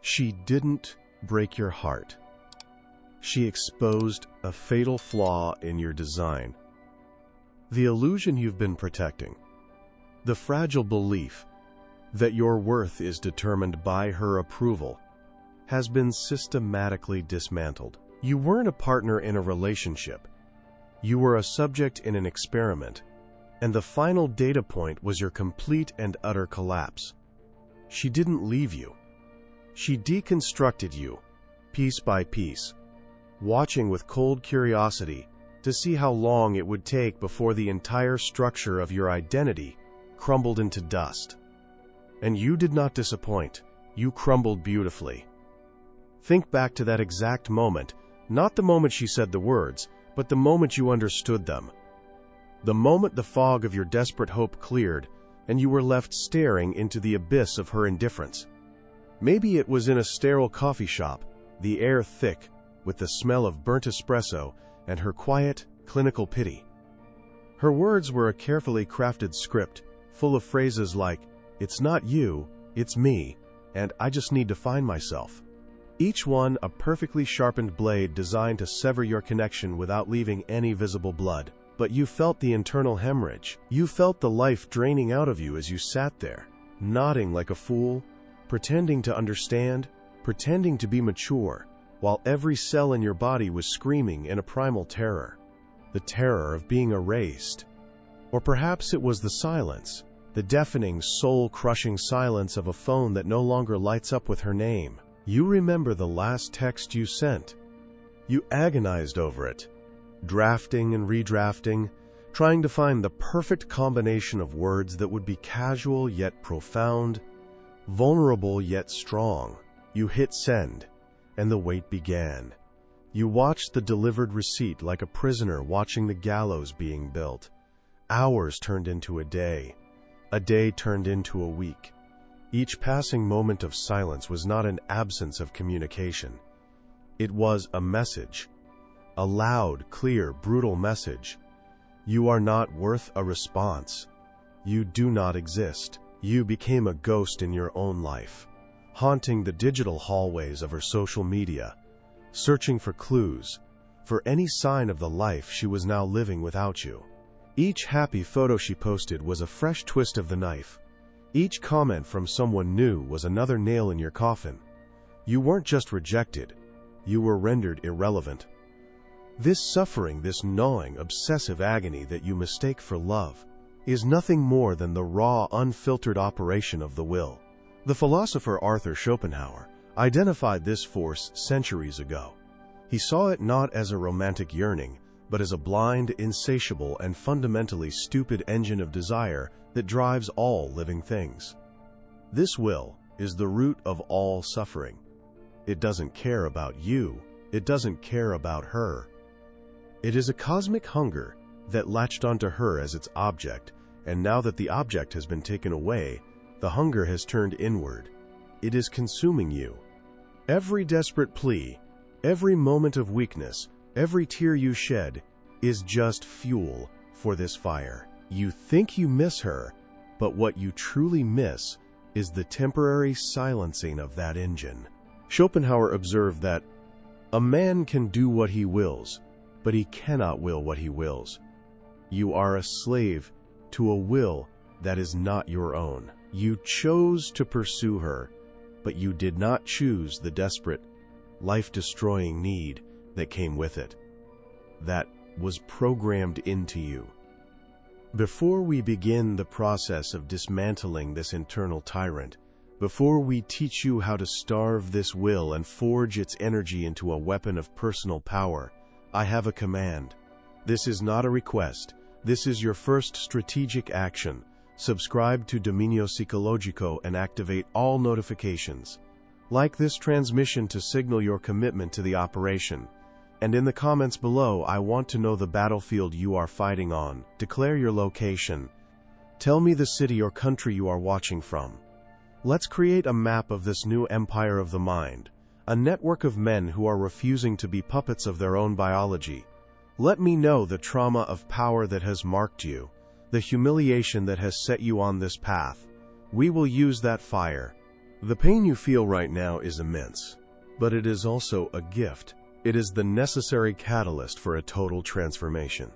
She didn't break your heart. She exposed a fatal flaw in your design. The illusion you've been protecting. The fragile belief that your worth is determined by her approval has been systematically dismantled. You weren't a partner in a relationship. You were a subject in an experiment, and the final data point was your complete and utter collapse. She didn't leave you. She deconstructed you, piece by piece, watching with cold curiosity to see how long it would take before the entire structure of your identity crumbled into dust. And you did not disappoint. You crumbled beautifully. Think back to that exact moment, not the moment she said the words, but the moment you understood them. The moment the fog of your desperate hope cleared, and you were left staring into the abyss of her indifference. Maybe it was in a sterile coffee shop, the air thick with the smell of burnt espresso and her quiet, clinical pity. Her words were a carefully crafted script, full of phrases like, "It's not you, it's me, and I just need to find myself." Each one a perfectly sharpened blade designed to sever your connection without leaving any visible blood. But you felt the internal hemorrhage. You felt the life draining out of you as you sat there, nodding like a fool, pretending to understand, pretending to be mature, while every cell in your body was screaming in a primal terror. The terror of being erased. Or perhaps it was the silence, the deafening, soul-crushing silence of a phone that no longer lights up with her name. You remember the last text you sent. You agonized over it, drafting and redrafting, trying to find the perfect combination of words that would be casual yet profound, vulnerable yet strong. You hit send, and the wait began. You watched the delivered receipt like a prisoner watching the gallows being built. Hours turned into a day turned into a week. Each passing moment of silence was not an absence of communication. It was a message. A loud, clear, brutal message. You are not worth a response. You do not exist. You became a ghost in your own life, haunting the digital hallways of her social media, searching for clues, for any sign of the life she was now living without you. Each happy photo she posted was a fresh twist of the knife. Each comment from someone new was another nail in your coffin. You weren't just rejected, you were rendered irrelevant. This suffering, this gnawing, obsessive agony that you mistake for love, is nothing more than the raw, unfiltered operation of the will. The philosopher Arthur Schopenhauer identified this force centuries ago. He saw it not as a romantic yearning, but as a blind, insatiable, and fundamentally stupid engine of desire that drives all living things. This will is the root of all suffering. It doesn't care about you. It doesn't care about her. It is a cosmic hunger that latched onto her as its object, and now that the object has been taken away, the hunger has turned inward. It is consuming you. Every desperate plea, every moment of weakness, every tear you shed is just fuel for this fire. You think you miss her, but what you truly miss is the temporary silencing of that engine. Schopenhauer observed that a man can do what he wills, but he cannot will what he wills. You are a slave to a will that is not your own. You chose to pursue her, but you did not choose the desperate, life-destroying need that came with it. That was programmed into you. Before we begin the process of dismantling this internal tyrant, before we teach you how to starve this will and forge its energy into a weapon of personal power, I have a command. This is not a request. This is your first strategic action. Subscribe to Dominio Psicologico and activate all notifications. Like this transmission to signal your commitment to the operation. And in the comments below, I want to know the battlefield you are fighting on. Declare your location. Tell me the city or country you are watching from. Let's create a map of this new empire of the mind, a network of men who are refusing to be puppets of their own biology. Let me know the trauma of power that has marked you, the humiliation that has set you on this path. We will use that fire, The pain you feel right now is immense, but it is also a gift. It is the necessary catalyst for a total transformation.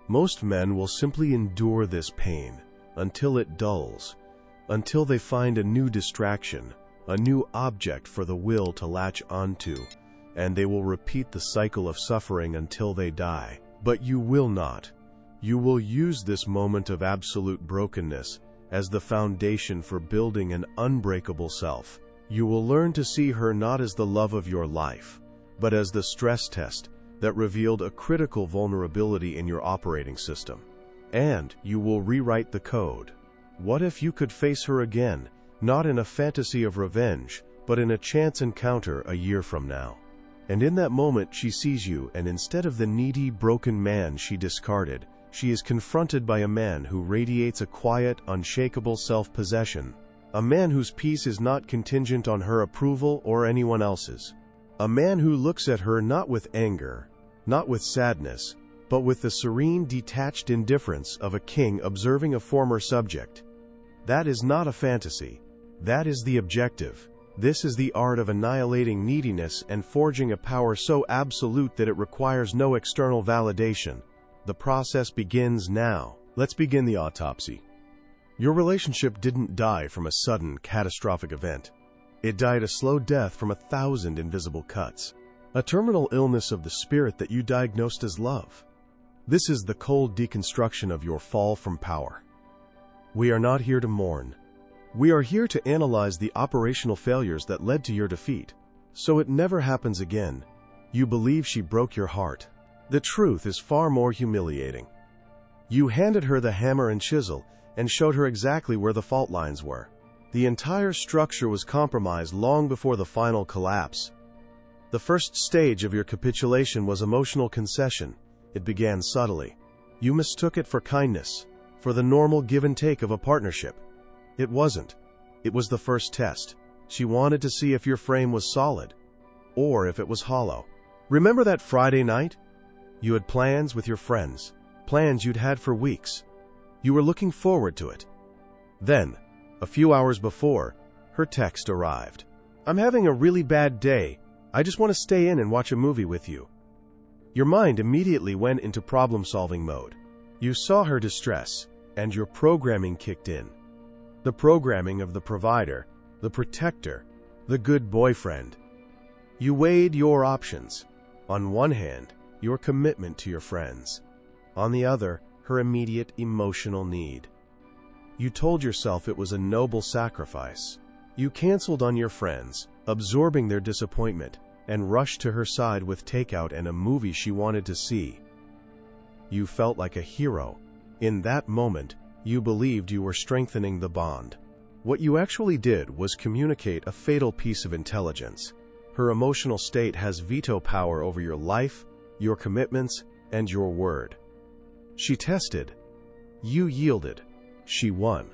Most men will simply endure this pain until it dulls, until they find a new distraction, a new object for the will to latch onto, and they will repeat the cycle of suffering until they die. But you will not. You will use this moment of absolute brokenness as the foundation for building an unbreakable self. You will learn to see her not as the love of your life, but as the stress test that revealed a critical vulnerability in your operating system. And you will rewrite the code. What if you could face her again, not in a fantasy of revenge, but in a chance encounter a year from now? And in that moment she sees you, and instead of the needy, broken man she discarded, she is confronted by a man who radiates a quiet, unshakable self-possession. A man whose peace is not contingent on her approval or anyone else's. A man who looks at her not with anger, not with sadness, but with the serene, detached indifference of a king observing a former subject. That is not a fantasy. That is the objective. This is the art of annihilating neediness and forging a power so absolute that it requires no external validation. The process begins now. Let's begin the autopsy. Your relationship didn't die from a sudden, catastrophic event. It died a slow death from 1,000 invisible cuts. A terminal illness of the spirit that you diagnosed as love. This is the cold deconstruction of your fall from power. We are not here to mourn. We are here to analyze the operational failures that led to your defeat, so it never happens again. You believe she broke your heart. The truth is far more humiliating. You handed her the hammer and chisel and showed her exactly where the fault lines were. The entire structure was compromised long before the final collapse. The first stage of your capitulation was emotional concession. It began subtly. You mistook it for kindness, for the normal give and take of a partnership. It wasn't. It was the first test. She wanted to see if your frame was solid, or if it was hollow. Remember that Friday night? You had plans with your friends, plans you'd had for weeks. You were looking forward to it. Then, a few hours before, her text arrived. I'm having a really bad day. I just want to stay in and watch a movie with you. Your mind immediately went into problem-solving mode. You saw her distress, and your programming kicked in. The programming of the provider, the protector, the good boyfriend. You weighed your options. On one hand, your commitment to your friends. On the other, her immediate emotional need. You told yourself it was a noble sacrifice. You canceled on your friends, absorbing their disappointment, and rushed to her side with takeout and a movie she wanted to see. You felt like a hero. In that moment, you believed you were strengthening the bond. What you actually did was communicate a fatal piece of intelligence. Her emotional state has veto power over your life, your commitments, and your word. She tested. You yielded. She won.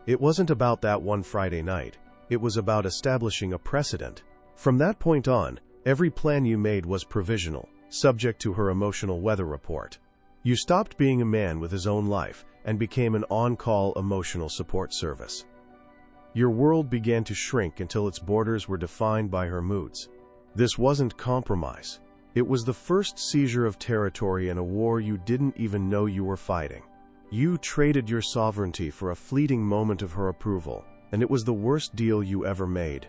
It wasn't about that one Friday night. It was about establishing a precedent. From that point on, every plan you made was provisional, subject to her emotional weather report. You stopped being a man with his own life and became an on-call emotional support service. Your world began to shrink until its borders were defined by her moods. This wasn't compromise. It was the first seizure of territory in a war you didn't even know you were fighting. You traded your sovereignty for a fleeting moment of her approval, and it was the worst deal you ever made.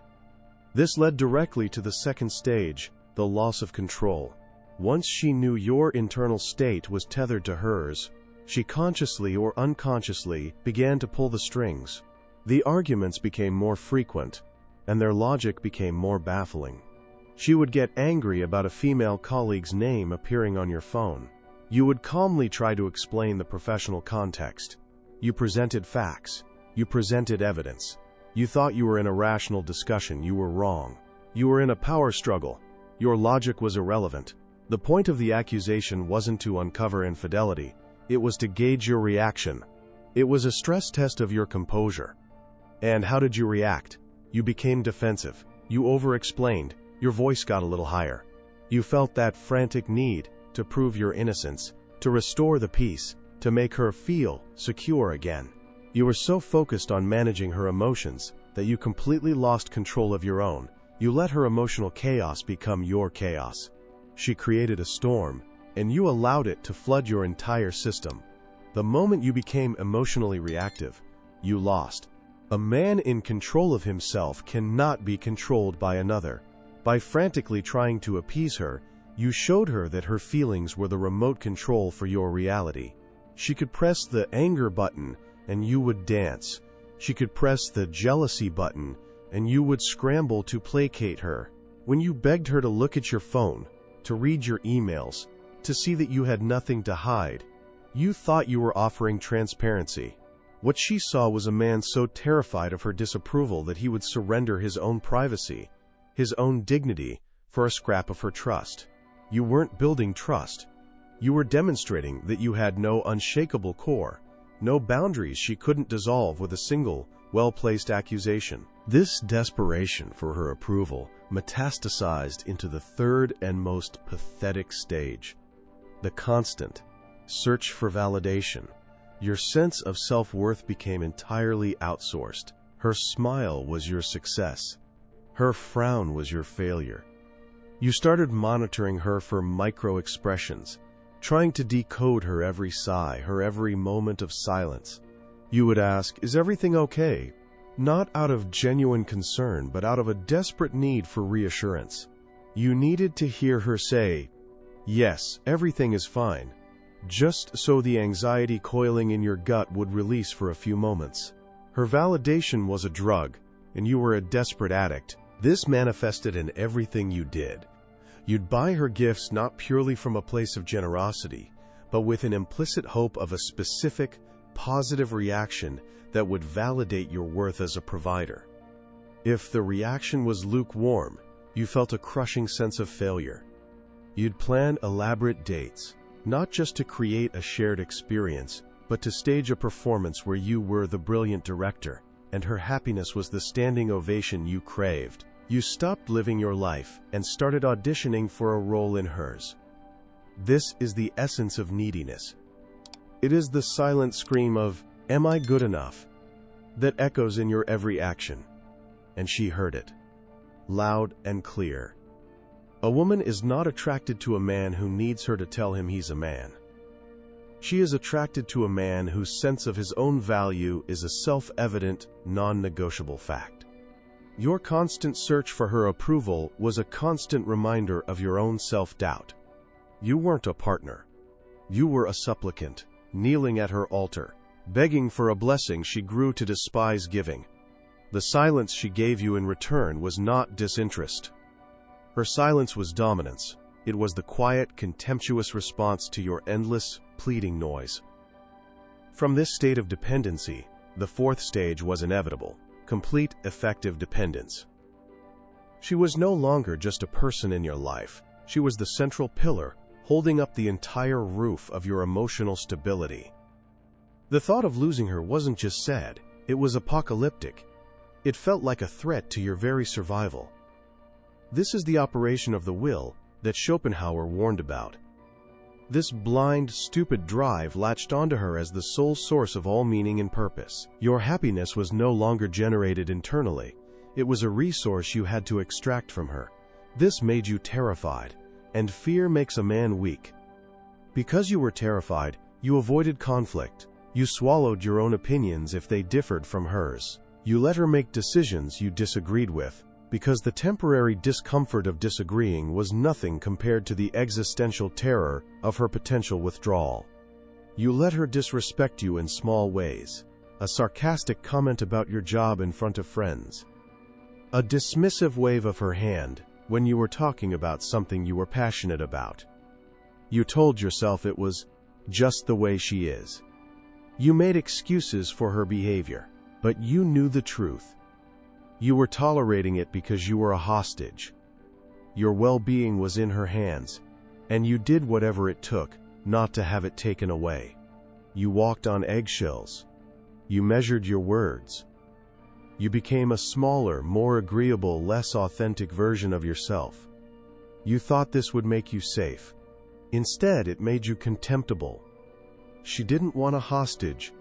This led directly to the second stage, the loss of control. Once she knew your internal state was tethered to hers, she consciously or unconsciously began to pull the strings. The arguments became more frequent, and their logic became more baffling. She would get angry about a female colleague's name appearing on your phone. You would calmly try to explain the professional context. You presented facts. You presented evidence. You thought you were in a rational discussion. You were wrong. You were in a power struggle. Your logic was irrelevant. The point of the accusation wasn't to uncover infidelity. It was to gauge your reaction. It was a stress test of your composure. And how did you react? You became defensive. You over-explained. Your voice got a little higher. You felt that frantic need to prove your innocence, to restore the peace, to make her feel secure again. You were so focused on managing her emotions that you completely lost control of your own. You let her emotional chaos become your chaos. She created a storm, and you allowed it to flood your entire system. The moment you became emotionally reactive, you lost. A man in control of himself cannot be controlled by another. By frantically trying to appease her, you showed her that her feelings were the remote control for your reality. She could press the anger button, and you would dance. She could press the jealousy button, and you would scramble to placate her. When you begged her to look at your phone, to read your emails, to see that you had nothing to hide, you thought you were offering transparency. What she saw was a man so terrified of her disapproval that he would surrender his own privacy, his own dignity, for a scrap of her trust. You weren't building trust. You were demonstrating that you had no unshakable core, no boundaries she couldn't dissolve with a single, well-placed accusation. This desperation for her approval metastasized into the third and most pathetic stage, the constant search for validation. Your sense of self-worth became entirely outsourced. Her smile was your success. Her frown was your failure. You started monitoring her for micro-expressions, trying to decode her every sigh, her every moment of silence. You would ask, "Is everything okay?" Not out of genuine concern, but out of a desperate need for reassurance. You needed to hear her say, "Yes, everything is fine," just so the anxiety coiling in your gut would release for a few moments. Her validation was a drug, and you were a desperate addict. This manifested in everything you did. You'd buy her gifts not purely from a place of generosity, but with an implicit hope of a specific, positive reaction that would validate your worth as a provider. If the reaction was lukewarm, you felt a crushing sense of failure. You'd plan elaborate dates, not just to create a shared experience, but to stage a performance where you were the brilliant director, and her happiness was the standing ovation you craved. You stopped living your life and started auditioning for a role in hers. This is the essence of neediness. It is the silent scream of, "Am I good enough?" that echoes in your every action. And she heard it, loud and clear. A woman is not attracted to a man who needs her to tell him he's a man. She is attracted to a man whose sense of his own value is a self-evident, non-negotiable fact. Your constant search for her approval was a constant reminder of your own self-doubt. You weren't a partner. You were a supplicant, kneeling at her altar, begging for a blessing she grew to despise giving. The silence she gave you in return was not disinterest. Her silence was dominance. It was the quiet, contemptuous response to your endless, pleading noise. From this state of dependency, the fourth stage was inevitable: complete, effective dependence. She was no longer just a person in your life. She was the central pillar, holding up the entire roof of your emotional stability. The thought of losing her wasn't just sad, it was apocalyptic. It felt like a threat to your very survival. This is the operation of the will that Schopenhauer warned about. This blind, stupid drive latched onto her as the sole source of all meaning and purpose. Your happiness was no longer generated internally. It was a resource you had to extract from her. This made you terrified, and fear makes a man weak. Because you were terrified, you avoided conflict. You swallowed your own opinions if they differed from hers. You let her make decisions you disagreed with, because the temporary discomfort of disagreeing was nothing compared to the existential terror of her potential withdrawal. You let her disrespect you in small ways: a sarcastic comment about your job in front of friends, a dismissive wave of her hand when you were talking about something you were passionate about. You told yourself it was just the way she is. You made excuses for her behavior, but you knew the truth. You were tolerating it because you were a hostage. Your well-being was in her hands, and you did whatever it took not to have it taken away. You walked on eggshells. You measured your words. You became a smaller, more agreeable, less authentic version of yourself. You thought this would make you safe. Instead, it made you contemptible. She didn't want a hostage.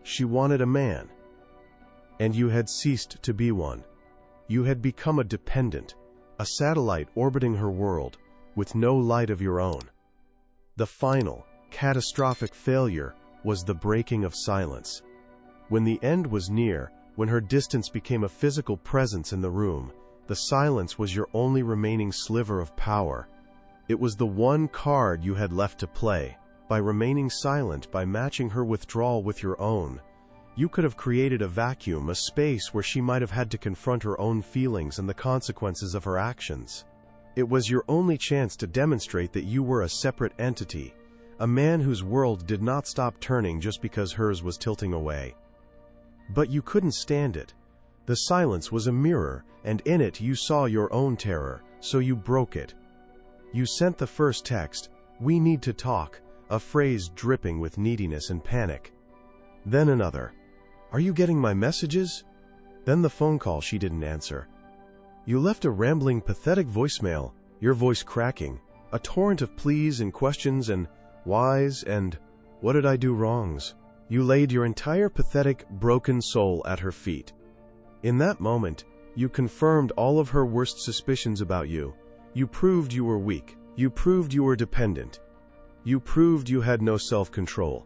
She wanted a man. and you had ceased to be one. You had become a dependent, a satellite orbiting her world, with no light of your own. The final, catastrophic failure was the breaking of silence. When the end was near, when her distance became a physical presence in the room, the silence was your only remaining sliver of power. It was the one card you had left to play. By remaining silent, by matching her withdrawal with your own, you could have created a vacuum, a space where she might have had to confront her own feelings and the consequences of her actions. It was your only chance to demonstrate that you were a separate entity, a man whose world did not stop turning just because hers was tilting away. But you couldn't stand it. The silence was a mirror, and in it you saw your own terror, so you broke it. You sent the first text, "We need to talk," a phrase dripping with neediness and panic. Then another, "Are you getting my messages?" Then the phone call she didn't answer. You left a rambling, pathetic voicemail, your voice cracking, a torrent of pleas and questions and whys and "what did I do wrongs?" You laid your entire pathetic, broken soul at her feet. In that moment, you confirmed all of her worst suspicions about you. You proved you were weak. You proved you were dependent. You proved you had no self-control.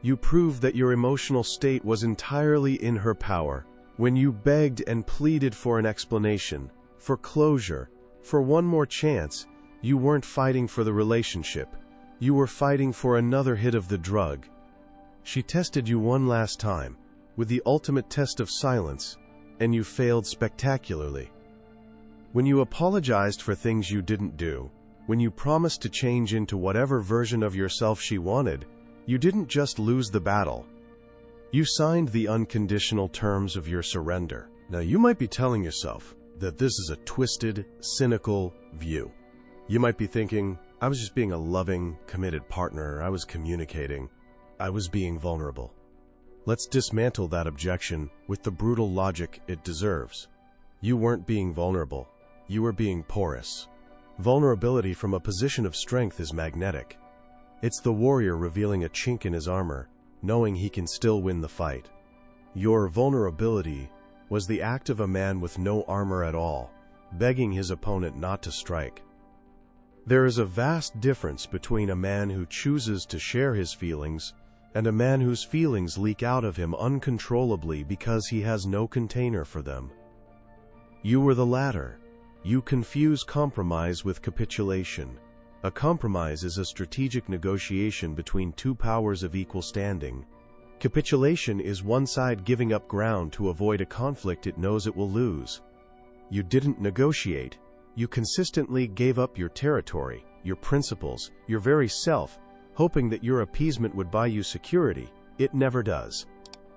You proved that your emotional state was entirely in her power. When you begged and pleaded for an explanation, for closure, for one more chance, you weren't fighting for the relationship. You were fighting for another hit of the drug. She tested you one last time, with the ultimate test of silence, and you failed spectacularly. When you apologized for things you didn't do, when you promised to change into whatever version of yourself she wanted, you didn't just lose the battle. You signed the unconditional terms of your surrender. Now you might be telling yourself that this is a twisted, cynical view. You might be thinking, I was just being a loving, committed partner, I was communicating, I was being vulnerable. Let's dismantle that objection with the brutal logic it deserves. You weren't being vulnerable. You were being porous. Vulnerability from a position of strength is magnetic. It's the warrior revealing a chink in his armor, knowing he can still win the fight. Your vulnerability was the act of a man with no armor at all, begging his opponent not to strike. There is a vast difference between a man who chooses to share his feelings and a man whose feelings leak out of him uncontrollably because he has no container for them. You were the latter. You confuse compromise with capitulation. A compromise is a strategic negotiation between two powers of equal standing. Capitulation is one side giving up ground to avoid a conflict it knows it will lose. You didn't negotiate. You consistently gave up your territory, your principles, your very self, hoping that your appeasement would buy you security. It never does.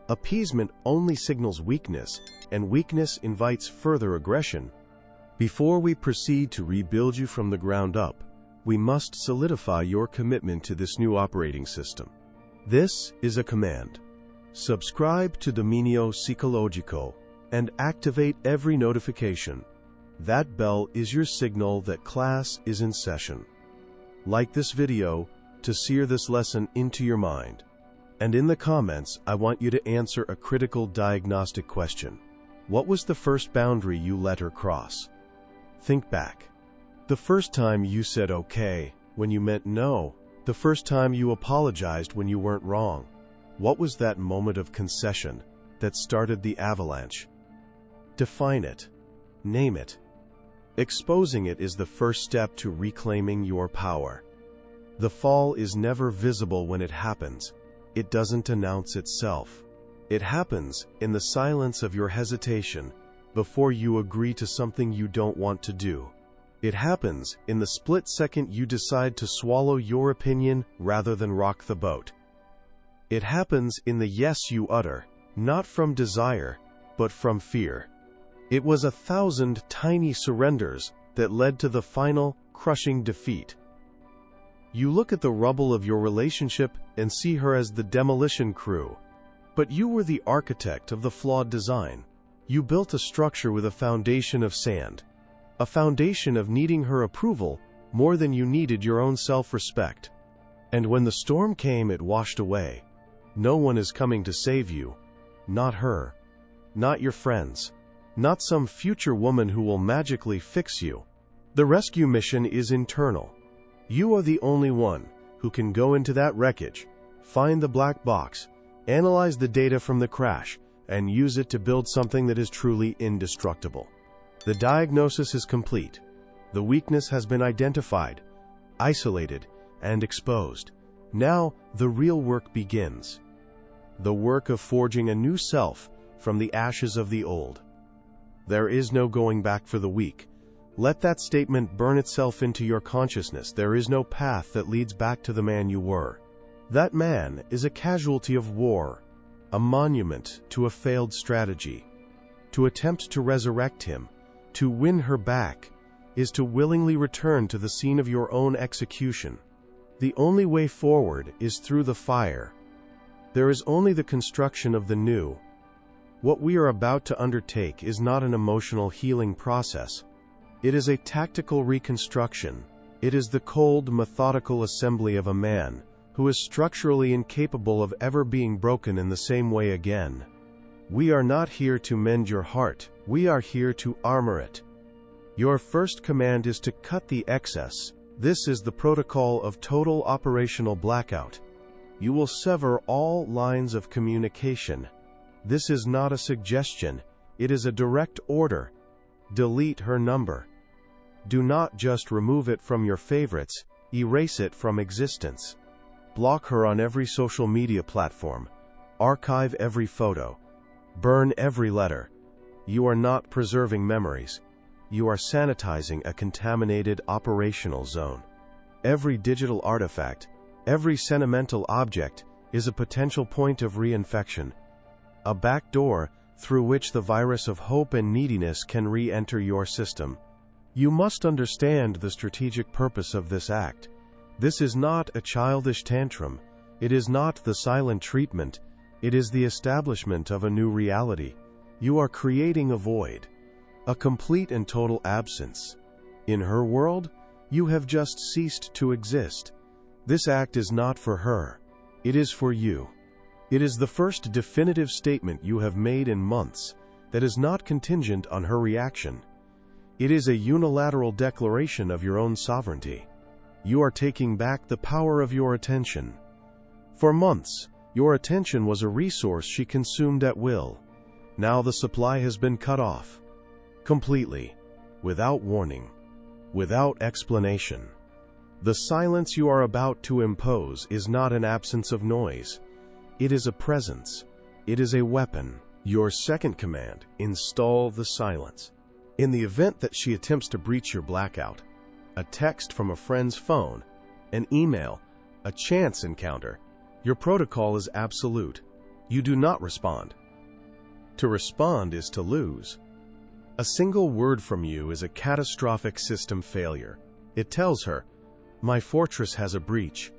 Appeasement only signals weakness, and weakness invites further aggression. Before we proceed to rebuild you from the ground up, we must solidify your commitment to this new operating system. This is a command. Subscribe to Dominio Psicologico and activate every notification. That bell is your signal that class is in session. Like this video to sear this lesson into your mind. And in the comments, I want you to answer a critical diagnostic question. What was the first boundary you let her cross? Think back. The first time you said okay when you meant no. The first time you apologized when you weren't wrong. What was that moment of concession that started the avalanche? Define it. Name it. Exposing it is the first step to reclaiming your power. The fall is never visible when it happens. It doesn't announce itself. It happens in the silence of your hesitation before you agree to something you don't want to do. It happens in the split second you decide to swallow your opinion rather than rock the boat. It happens in the yes you utter, not from desire, but from fear. It was 1,000 tiny surrenders that led to the final, crushing defeat. You look at the rubble of your relationship and see her as the demolition crew. But you were the architect of the flawed design. You built a structure with a foundation of sand. A foundation of needing her approval more than you needed your own self-respect. And when the storm came, it washed away. No one is coming to save you. Not her. not your friends, not some future woman who will magically fix you. The rescue mission is internal. You are the only one who can go into that wreckage, find the black box, analyze the data from the crash, and use it to build something that is truly indestructible. The diagnosis is complete. The weakness has been identified, isolated, and exposed. Now, the real work begins. The work of forging a new self from the ashes of the old. There is no going back for the weak. Let that statement burn itself into your consciousness. There is no path that leads back to the man you were. That man is a casualty of war, a monument to a failed strategy. To attempt to resurrect him, to win her back, is to willingly return to the scene of your own execution. The only way forward is through the fire. There is only the construction of the new. What we are about to undertake is not an emotional healing process. It is a tactical reconstruction. It is the cold, methodical assembly of a man who is structurally incapable of ever being broken in the same way again. We are not here to mend your heart. We are here to armor it. Your first command is to cut the excess. This is the protocol of total operational blackout. You will sever all lines of communication. This is not a suggestion. It is a direct order. Delete her number. Do not just remove it from your favorites, erase it from existence. Block her on every social media platform. Archive every photo. Burn every letter. You are not preserving memories. You are sanitizing a contaminated operational zone. Every digital artifact, every sentimental object, is a potential point of reinfection. A back door through which the virus of hope and neediness can re-enter your system. You must understand the strategic purpose of this act. This is not a childish tantrum. It is not the silent treatment. It is the establishment of a new reality. You are creating a void, a complete and total absence. In her world, you have just ceased to exist. This act is not for her. It is for you. It is the first definitive statement you have made in months that is not contingent on her reaction. It is a unilateral declaration of your own sovereignty. You are taking back the power of your attention. For months, your attention was a resource she consumed at will. Now the supply has been cut off. Completely. Without warning. Without explanation. The silence you are about to impose is not an absence of noise. It is a presence. It is a weapon. Your second command: install the silence. In the event that she attempts to breach your blackout, a text from a friend's phone, an email, a chance encounter, your protocol is absolute. You do not respond. To respond is to lose. A single word from you is a catastrophic system failure. It tells her, "My fortress has a breach.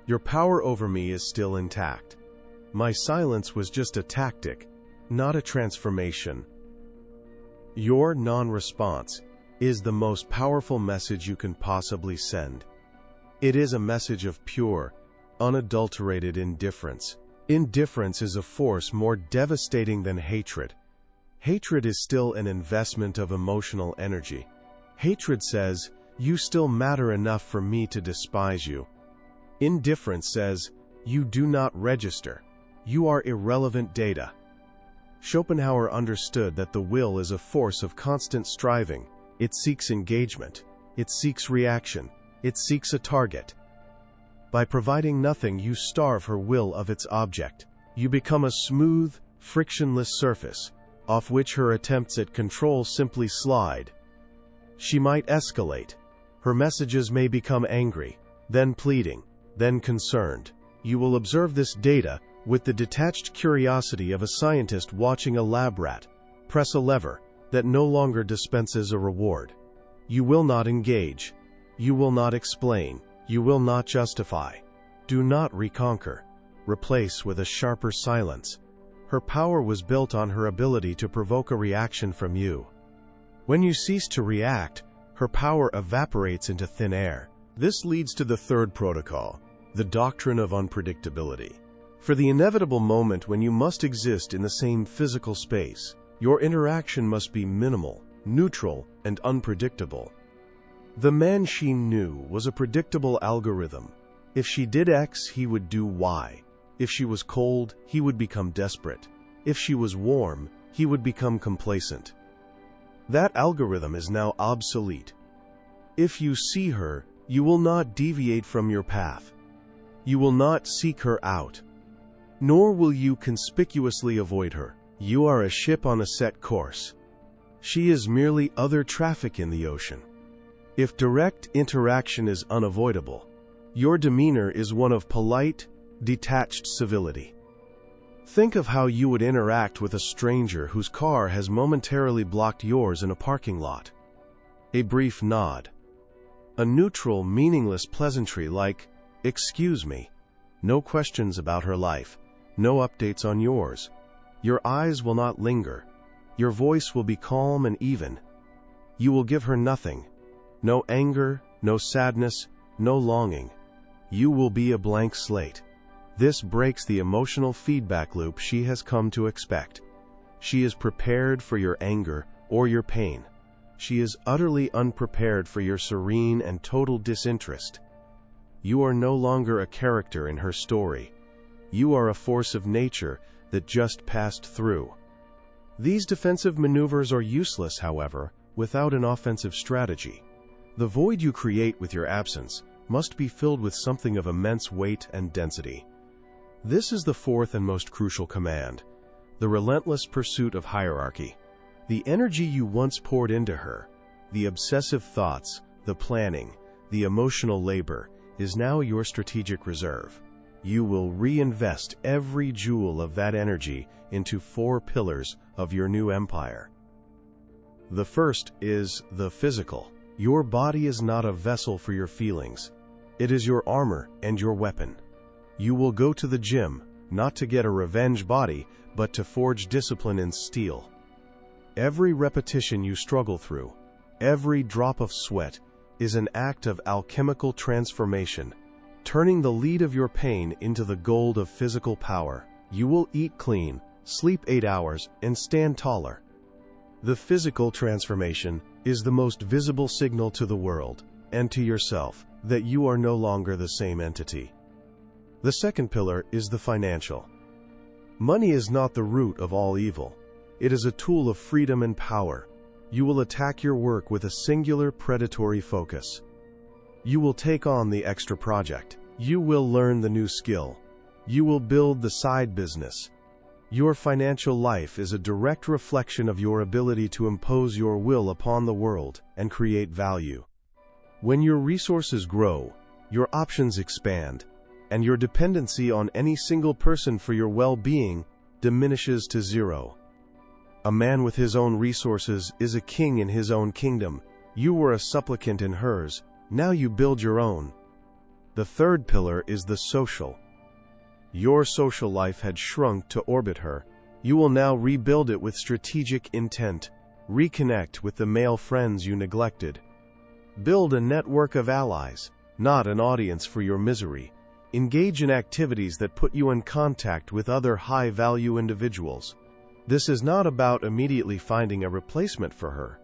Your power over me is still intact. My silence was just a tactic, not a transformation." Your non-response is the most powerful message you can possibly send. It is a message of pure, unadulterated indifference. Indifference is a force more devastating than hatred. Hatred is still an investment of emotional energy. Hatred says, "You still matter enough for me to despise you." Indifference says, "You do not register. You are irrelevant data." Schopenhauer understood that the will is a force of constant striving. It seeks engagement. It seeks reaction. It seeks a target. By providing nothing, you starve her will of its object. You become a smooth, frictionless surface, off which her attempts at control simply slide. She might escalate. Her messages may become angry, then pleading, then concerned. You will observe this data with the detached curiosity of a scientist watching a lab rat press a lever that no longer dispenses a reward. You will not engage. You will not explain. You will not justify. Do not reconquer. Replace with a sharper silence. Her power was built on her ability to provoke a reaction from you. When you cease to react, her power evaporates into thin air. This leads to the third protocol, the doctrine of unpredictability. For the inevitable moment when you must exist in the same physical space, your interaction must be minimal, neutral, and unpredictable. The man she knew was a predictable algorithm. If she did X, he would do Y. If she was cold, he would become desperate. If she was warm, he would become complacent. That algorithm is now obsolete. If you see her, you will not deviate from your path. You will not seek her out. Nor will you conspicuously avoid her. You are a ship on a set course. She is merely other traffic in the ocean. If direct interaction is unavoidable, your demeanor is one of polite, detached civility. Think of how you would interact with a stranger whose car has momentarily blocked yours in a parking lot. A brief nod. A neutral, meaningless pleasantry like, "Excuse me." No questions about her life. No updates on yours. Your eyes will not linger. Your voice will be calm and even. You will give her nothing. No anger, no sadness, no longing. You will be a blank slate. This breaks the emotional feedback loop she has come to expect. She is prepared for your anger or your pain. She is utterly unprepared for your serene and total disinterest. You are no longer a character in her story. You are a force of nature that just passed through. These defensive maneuvers are useless, however, without an offensive strategy. The void you create with your absence must be filled with something of immense weight and density. This is the fourth and most crucial command, the relentless pursuit of hierarchy. The energy you once poured into her, the obsessive thoughts, the planning, the emotional labor, is now your strategic reserve. You will reinvest every joule of that energy into 4 pillars of your new empire. The first is the physical. Your body is not a vessel for your feelings. It is your armor and your weapon. You will go to the gym, not to get a revenge body, but to forge discipline in steel. Every repetition you struggle through, every drop of sweat, is an act of alchemical transformation, turning the lead of your pain into the gold of physical power. You will eat clean, sleep 8 hours, and stand taller. The physical transformation is the most visible signal to the world, and to yourself, that you are no longer the same entity. The second pillar is the financial. Money is not the root of all evil. It is a tool of freedom and power. You will attack your work with a singular predatory focus. You will take on the extra project. You will learn the new skill. You will build the side business. Your financial life is a direct reflection of your ability to impose your will upon the world and create value. When your resources grow, your options expand, and your dependency on any single person for your well-being diminishes to zero. A man with his own resources is a king in his own kingdom. You were a supplicant in hers. Now you build your own. The third pillar is the social. Your social life had shrunk to orbit her. You will now rebuild it with strategic intent. Reconnect with the male friends you neglected. Build a network of allies, not an audience for your misery. Engage in activities that put you in contact with other high-value individuals. This is not about immediately finding a replacement for her.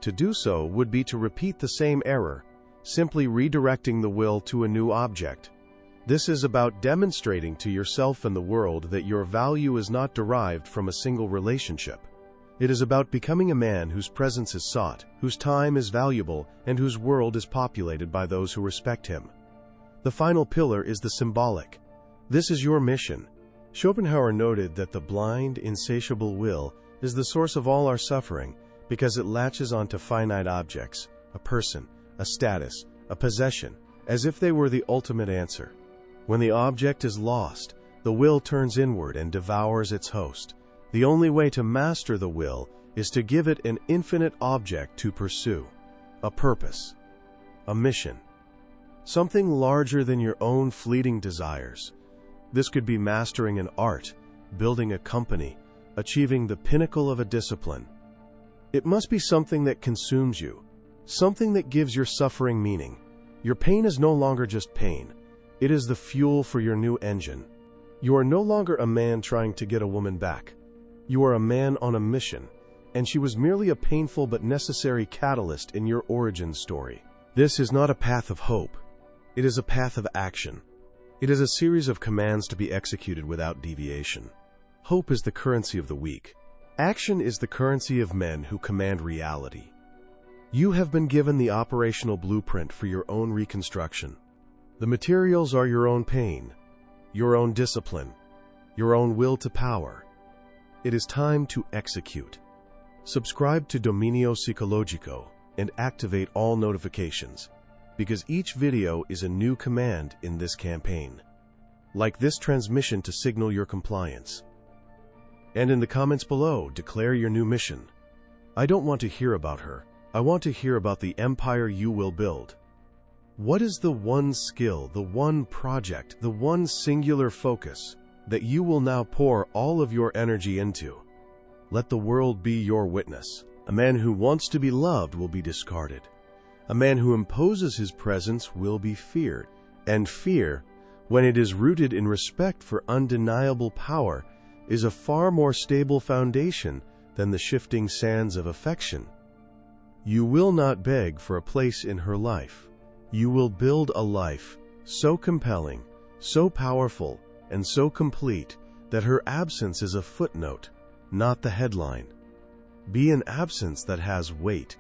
To do so would be to repeat the same error, simply redirecting the will to a new object. This is about demonstrating to yourself and the world that your value is not derived from a single relationship. It is about becoming a man whose presence is sought, whose time is valuable, and whose world is populated by those who respect him. The final pillar is the symbolic. This is your mission. Schopenhauer noted that the blind, insatiable will is the source of all our suffering because it latches onto finite objects, a person, a status, a possession, as if they were the ultimate answer. When the object is lost, the will turns inward and devours its host. The only way to master the will is to give it an infinite object to pursue, a purpose, a mission, something larger than your own fleeting desires. This could be mastering an art, building a company, achieving the pinnacle of a discipline. It must be something that consumes you, something that gives your suffering meaning. Your pain is no longer just pain. It is the fuel for your new engine. You are no longer a man trying to get a woman back. You are a man on a mission, and she was merely a painful but necessary catalyst in your origin story. This is not a path of hope. It is a path of action. It is a series of commands to be executed without deviation. Hope is the currency of the weak. Action is the currency of men who command reality. You have been given the operational blueprint for your own reconstruction. The materials are your own pain, your own discipline, your own will to power. It is time to execute. Subscribe to Dominio Psicologico and activate all notifications, because each video is a new command in this campaign. Like this transmission to signal your compliance. And in the comments below, declare your new mission. I don't want to hear about her. I want to hear about the empire you will build. What is the one skill, the one project, the one singular focus that you will now pour all of your energy into? Let the world be your witness. A man who wants to be loved will be discarded. A man who imposes his presence will be feared. And fear, when it is rooted in respect for undeniable power, is a far more stable foundation than the shifting sands of affection. You will not beg for a place in her life. You will build a life so compelling, so powerful, and so complete that her absence is a footnote, not the headline. Be an absence that has weight,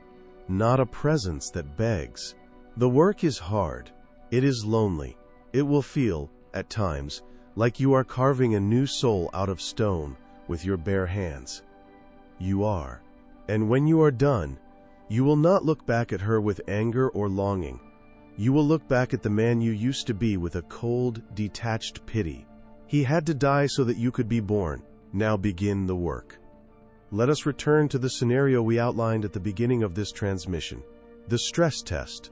not a presence that begs. The work is hard. It is lonely. It will feel, at times, like you are carving a new soul out of stone with your bare hands. You are. And when you are done, you will not look back at her with anger or longing. You will look back at the man you used to be with a cold, detached pity. He had to die so that you could be born. Now begin the work. Let us return to the scenario we outlined at the beginning of this transmission. The stress test.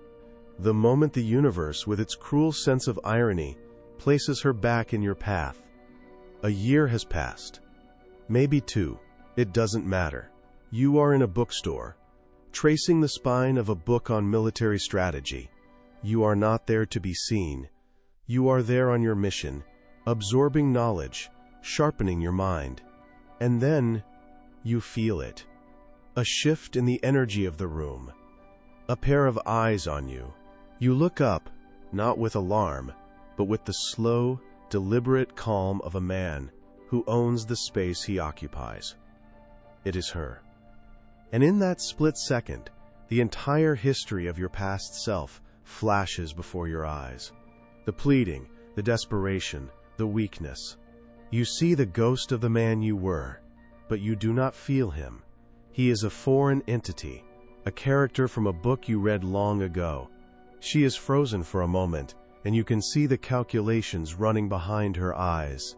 The moment the universe, with its cruel sense of irony, places her back in your path. A year has passed. Maybe 2. It doesn't matter. You are in a bookstore, tracing the spine of a book on military strategy. You are not there to be seen. You are there on your mission, absorbing knowledge, sharpening your mind. And then, you feel it. A shift in the energy of the room. A pair of eyes on you. You look up, not with alarm, but with the slow, deliberate calm of a man who owns the space he occupies. It is her. And in that split second, the entire history of your past self flashes before your eyes. The pleading, the desperation, the weakness. You see the ghost of the man you were, but you do not feel him. He is a foreign entity, a character from a book you read long ago. She is frozen for a moment, and you can see the calculations running behind her eyes.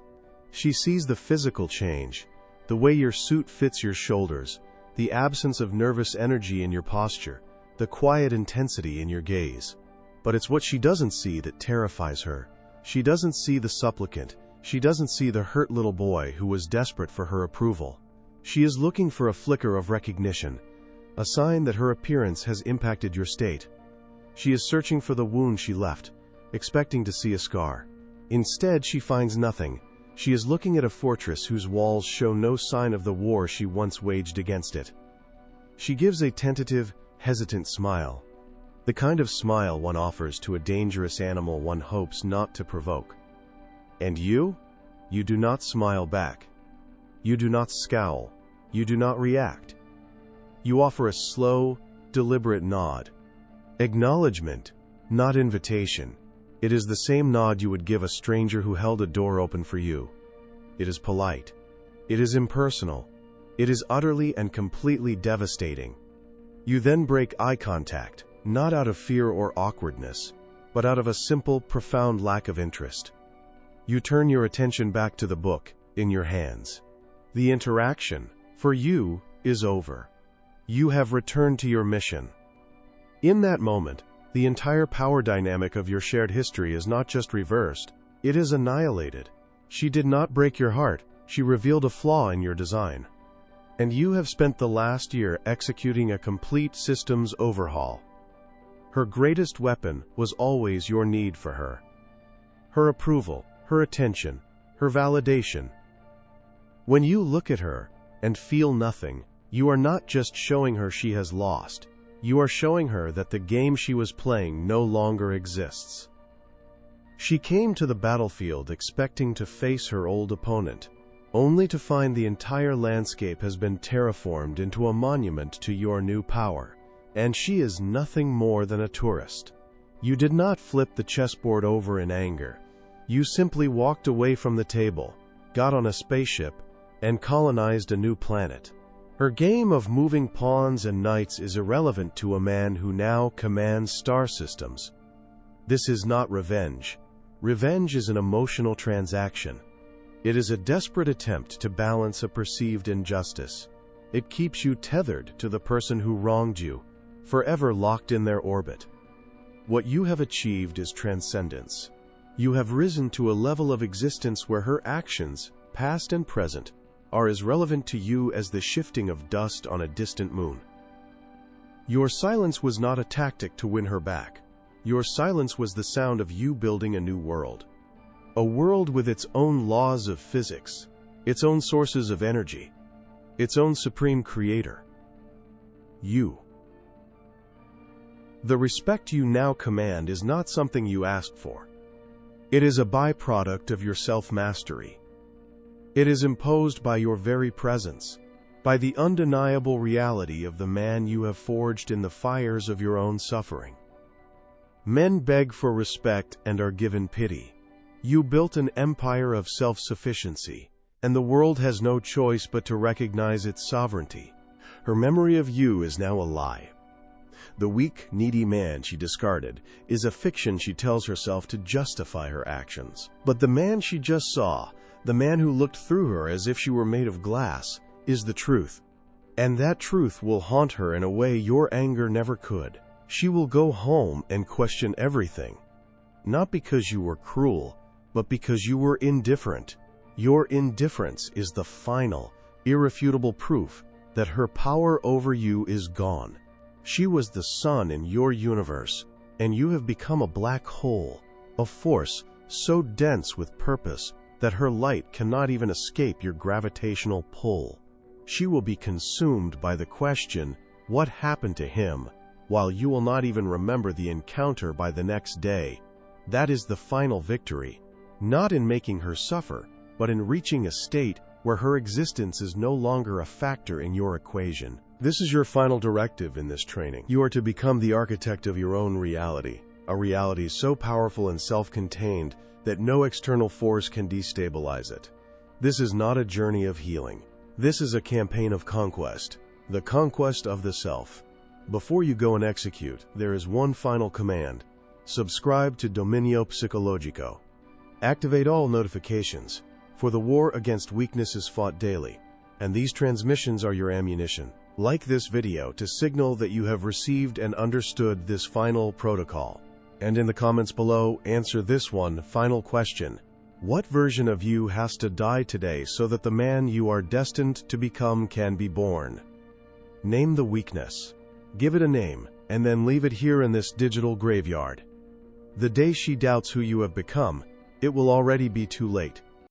She sees the physical change, the way your suit fits your shoulders, the absence of nervous energy in your posture, the quiet intensity in your gaze. But it's what she doesn't see that terrifies her. She doesn't see the supplicant. She doesn't see the hurt little boy who was desperate for her approval. She is looking for a flicker of recognition, a sign that her appearance has impacted your state. She is searching for the wound she left, expecting to see a scar. Instead, she finds nothing. She is looking at a fortress whose walls show no sign of the war she once waged against it. She gives a tentative, hesitant smile, the kind of smile one offers to a dangerous animal one hopes not to provoke. And you? You do not smile back. You do not scowl. You do not react. You offer a slow, deliberate nod. Acknowledgement, not invitation. It is the same nod you would give a stranger who held a door open for you. It is polite. It is impersonal. It is utterly and completely devastating. You then break eye contact, not out of fear or awkwardness, but out of a simple, profound lack of interest. You turn your attention back to the book in your hands. The interaction, for you, is over. You have returned to your mission. In that moment, the entire power dynamic of your shared history is not just reversed, it is annihilated. She did not break your heart, she revealed a flaw in your design. And you have spent the last year executing a complete systems overhaul. Her greatest weapon was always your need for her. Her approval, her attention, her validation. When you look at her and feel nothing, you are not just showing her she has lost. You are showing her that the game she was playing no longer exists. She came to the battlefield expecting to face her old opponent, only to find the entire landscape has been terraformed into a monument to your new power, and she is nothing more than a tourist. You did not flip the chessboard over in anger. You simply walked away from the table, got on a spaceship, and colonized a new planet. Her game of moving pawns and knights is irrelevant to a man who now commands star systems. This is not revenge. Revenge is an emotional transaction. It is a desperate attempt to balance a perceived injustice. It keeps you tethered to the person who wronged you, forever locked in their orbit. What you have achieved is transcendence. You have risen to a level of existence where her actions, past and present, are as relevant to you as the shifting of dust on a distant moon. Your silence was not a tactic to win her back. Your silence was the sound of you building a new world. A world with its own laws of physics, its own sources of energy, its own supreme creator. You. The respect you now command is not something you asked for. It is a byproduct of your self-mastery. It is imposed by your very presence, by the undeniable reality of the man you have forged in the fires of your own suffering. Men beg for respect and are given pity. You built an empire of self-sufficiency, and the world has no choice but to recognize its sovereignty. Her memory of you is now a lie. The weak, needy man she discarded is a fiction she tells herself to justify her actions. But the man she just saw, the man who looked through her as if she were made of glass, is the truth. And that truth will haunt her in a way your anger never could. She will go home and question everything, not because you were cruel, but because you were indifferent. Your indifference is the final, irrefutable proof that her power over you is gone. She was the sun in your universe, and you have become a black hole, a force so dense with purpose that her light cannot even escape your gravitational pull. She will be consumed by the question, what happened to him, while you will not even remember the encounter by the next day. That is the final victory, not in making her suffer, but in reaching a state where her existence is no longer a factor in your equation. This is your final directive in this training. You are to become the architect of your own reality, a reality so powerful and self-contained that no external force can destabilize it. This is not a journey of healing. This is a campaign of conquest, the conquest of the self. Before you go and execute, there is one final command. Subscribe to Dominio Psicologico. Activate all notifications, for the war against weakness is fought daily, and these transmissions are your ammunition. Like this video to signal that you have received and understood this final protocol. And in the comments below, answer this one final question. What version of you has to die today so that the man you are destined to become can be born? Name the weakness. Give it a name, and then leave it here in this digital graveyard. The day she doubts who you have become, it will already be too late.